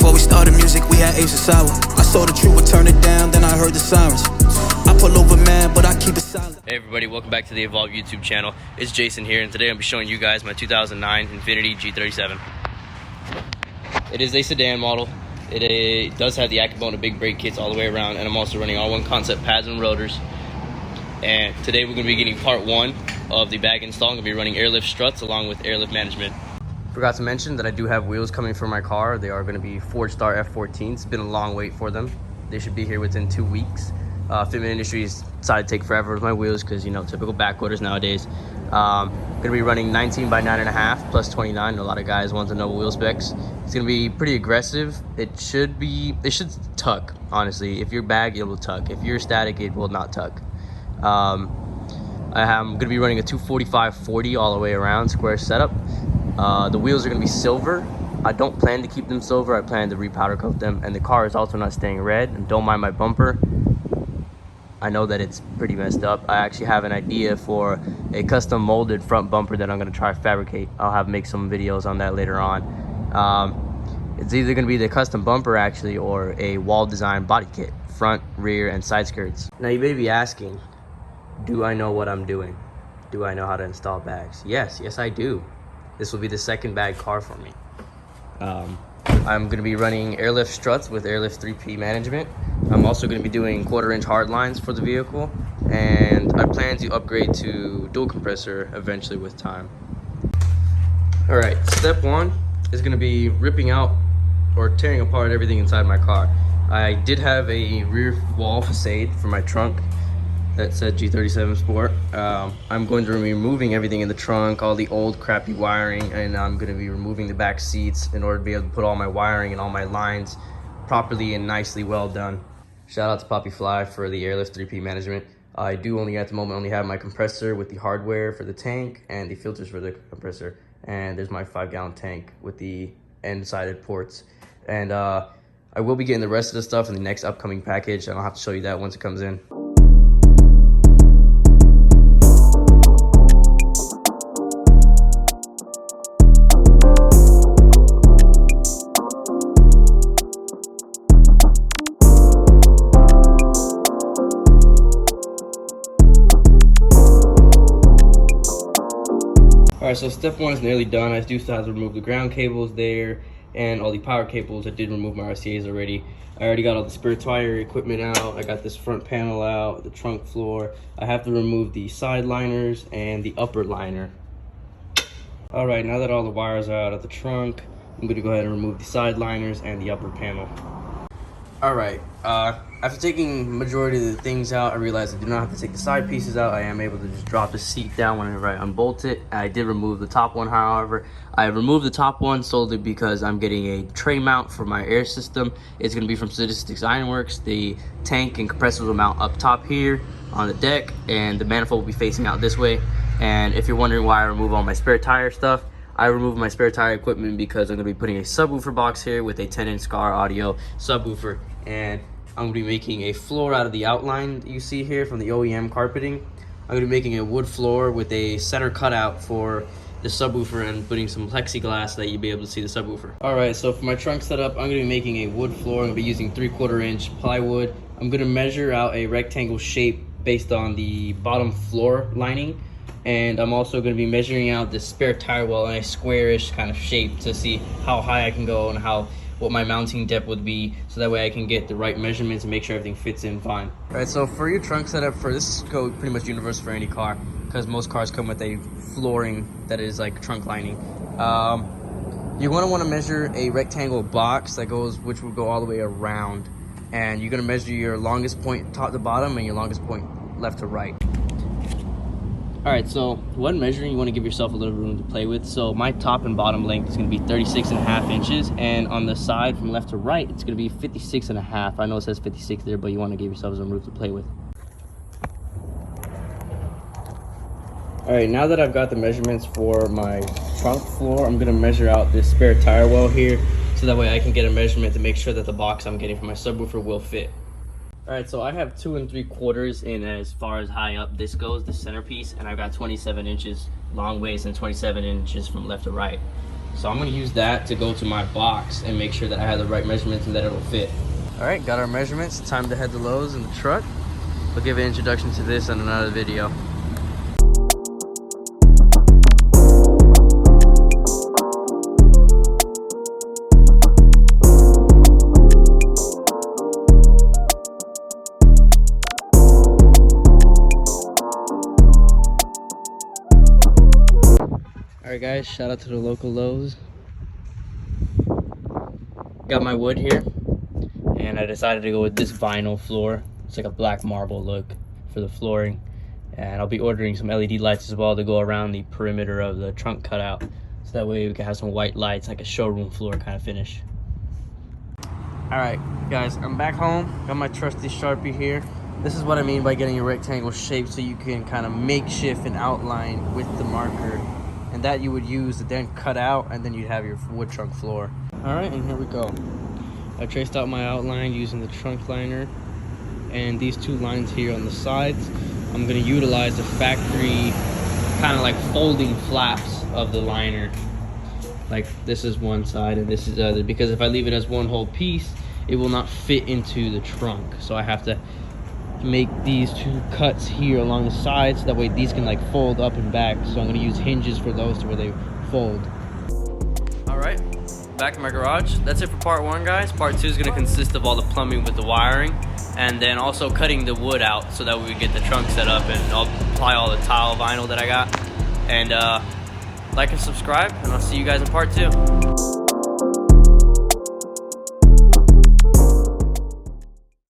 Before we started music, we had Ep.6 hour. I saw the truth, would turn it down, then I heard the sirens. I pull over, man, but I keep it silent. Hey everybody, welcome back to the Evolve YouTube channel. It's Jason here, and today I'll be showing you guys my 2009 Infiniti G37. It is a sedan model. It does have the Akabona big brake kits all the way around, and I'm also running all one concept pads and rotors. And today we're going to be getting part one of the bag install. I'm going to be running Airlift struts along with Airlift Management. Forgot to mention that I do have wheels coming for my car. They are going to be Ford Star F14s. It's been a long wait for them. They should be here within 2 weeks. Fitment Industries decided to take forever with my wheels because, you know, typical back orders nowadays. Going to be running 19 by 9.5 plus 29. A lot of guys want to know wheel specs. It's going to be pretty aggressive. It should tuck, honestly. If you're bag, it will tuck. If you're static, it will not tuck. I'm going to be running a 245/40 all the way around square setup. The wheels are going to be silver. I don't plan to keep them silver. I plan to repowder coat them, and the car is also not staying red. And don't mind my bumper. I know that it's pretty messed up. I actually have an idea for a custom molded front bumper that I'm going to try to fabricate. I'll make some videos on that later on. It's either going to be the custom bumper actually, or a wall design body kit, front, rear, and side skirts. Now you may be asking, do I know what I'm doing? Do I know how to install bags? Yes I do. This will be the second bag car for me. I'm going to be running Airlift struts with Airlift 3P Management. I'm also going to be doing 1/4-inch hard lines for the vehicle, and I plan to upgrade to dual compressor eventually with time. Alright, step one is going to be ripping out or tearing apart everything inside my car. I did have a rear wall facade for my trunk that said G37 Sport. I'm going to be removing everything in the trunk, all the old crappy wiring, and I'm going to be removing the back seats in order to be able to put all my wiring and all my lines properly and nicely well done. Shout out to Poppy Fly for the Airlift 3P Management. I do only at the moment only have my compressor with the hardware for the tank and the filters for the compressor, and there's my 5-gallon tank with the end-sided ports. And I will be getting the rest of the stuff in the next upcoming package, and I'll have to show you that once it comes in. Alright, so step one is nearly done. I do still have to remove the ground cables there and all the power cables. I did remove my RCAs already. I already got all the spare tire equipment out. I got this front panel out, the trunk floor. I have to remove the side liners and the upper liner. Alright, now that all the wires are out of the trunk, I'm going to go ahead and remove the side liners and the upper panel. Alright, after taking majority of the things out, I realized I do not have to take the side pieces out. I am able to just drop the seat down whenever I unbolt it. I did remove the top one, however. I removed the top one solely because I'm getting a tray mount for my air system. It's going to be from Statistics Ironworks. The tank and compressors will mount up top here on the deck, and the manifold will be facing out this way. And if you're wondering why I remove all my spare tire stuff, I removed my spare tire equipment because I'm going to be putting a subwoofer box here with a 10-inch Scar Audio subwoofer, and I'm going to be making a floor out of the outline that you see here from the OEM carpeting. I'm going to be making a wood floor with a center cutout for the subwoofer and putting some plexiglass so that you'll be able to see the subwoofer. Alright, so for my trunk setup, I'm going to be making a wood floor. I'm going to be using 3/4-inch plywood. I'm going to measure out a rectangle shape based on the bottom floor lining. And I'm also going to be measuring out the spare tire well in a squarish kind of shape to see how high I can go and what my mounting depth would be, so that way I can get the right measurements and make sure everything fits in fine. Alright, so for your trunk setup, this is pretty much universal for any car, because most cars come with a flooring that is like trunk lining. You're going to want to measure a rectangle box which will go all the way around, and you're going to measure your longest point top to bottom and your longest point left to right. Alright, so when measuring, you want to give yourself a little room to play with. So my top and bottom length is going to be 36.5 inches, and on the side from left to right, it's going to be 56.5. I know it says 56 there, but you want to give yourself some room to play with. Alright, now that I've got the measurements for my trunk floor, I'm going to measure out this spare tire well here, so that way I can get a measurement to make sure that the box I'm getting for my subwoofer will fit. Alright, so I have 2 3/4 in as far as high up this goes, the centerpiece, and I've got 27 inches long waist and 27 inches from left to right. So I'm gonna use that to go to my box and make sure that I have the right measurements and that it'll fit. All right, got our measurements. Time to head to Lowe's in the truck. I'll give an introduction to this in another video. Alright guys, shout out to the local Lowe's. Got my wood here, and I decided to go with this vinyl floor. It's like a black marble look for the flooring. And I'll be ordering some LED lights as well to go around the perimeter of the trunk cutout. So that way we can have some white lights, like a showroom floor kind of finish. Alright guys, I'm back home. Got my trusty Sharpie here. This is what I mean by getting a rectangle shape, so you can kind of makeshift an outline with the marker. And that you would use to then cut out, and then you'd have your wood trunk floor. All right, and here we go. I traced out my outline using the trunk liner, and these two lines here on the sides, I'm gonna utilize the factory kind of like folding flaps of the liner. Like this is one side and this is the other, because if I leave it as one whole piece, it will not fit into the trunk. So I have to make these two cuts here along the sides, so that way these can like fold up and back. So I'm going to use hinges for those to where they fold. All right, back in my garage. That's it for part one, guys. Part two is going to consist of all the plumbing with the wiring, and then also cutting the wood out so that we get the trunk set up, and I'll apply all the tile vinyl that I got. And like and subscribe, and I'll see you guys in part two.